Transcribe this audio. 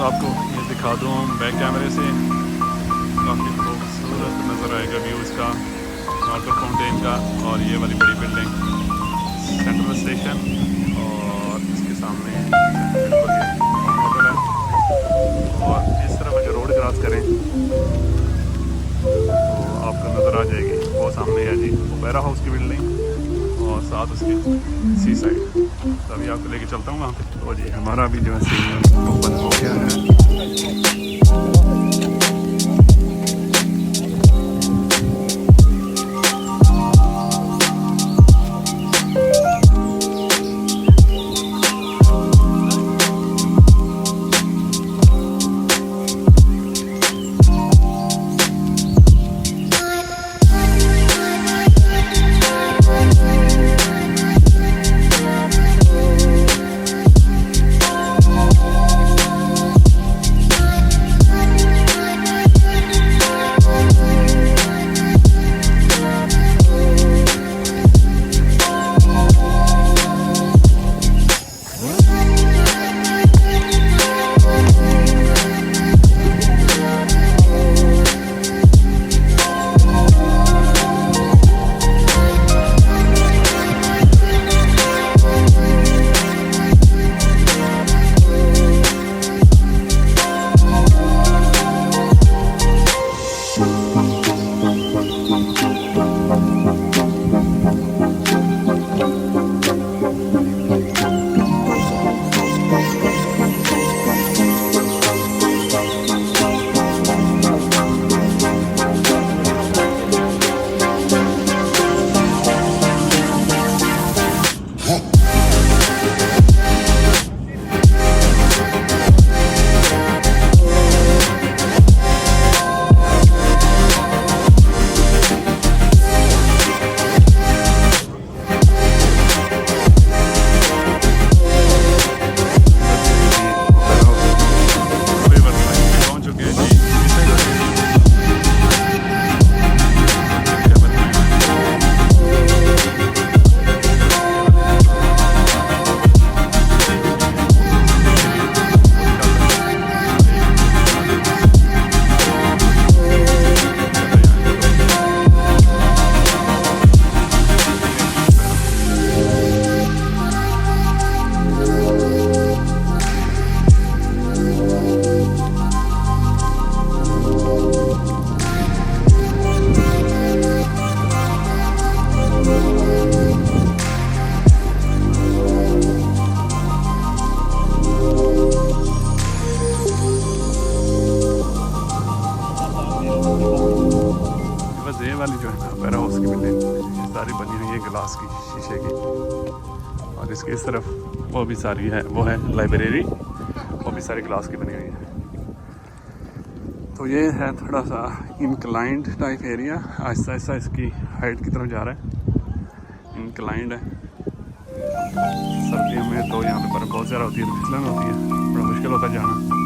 तो आपको ये दिखा दूँ बैक कैमरे से, काफ़ी खूबसूरत नज़र आएगा व्यू इसका, वाटर फाउंटेन का। और ये वाली बड़ी बिल्डिंग सेंट्रल स्टेशन, और इसके सामने बिल्कुल ये होटल है। और इस तरफ अगर रोड क्रॉस करें तो आपको नज़र आ जाएगी, वो सामने है जी ओपेरा हाउस की बिल्डिंग, और साथ उसकी सी साइड। तो अभी आपको लेके चलता हूँ वहाँ पे। तो जी हमारा भी जो है सीन ओपन हो गया है। ये वाली जो है ना ओपेरा हाउस की बिल्डिंग सारी बनी हुई है गिलास की, शीशे की। और इसके इस तरफ वो भी सारी है, वो है लाइब्रेरी, वो भी सारी ग्लास की बनी हुई है। तो ये है थोड़ा सा inclined type area, Aahista Aahista इसकी हाइट की तरफ जा रहा है, इंक्लाइंड है। सर्दियों में तो यहाँ पे बर्फ़ बहुत ज़्यादा होती है, तो फिसलन होती है, बड़ा मुश्किल होता है जाना।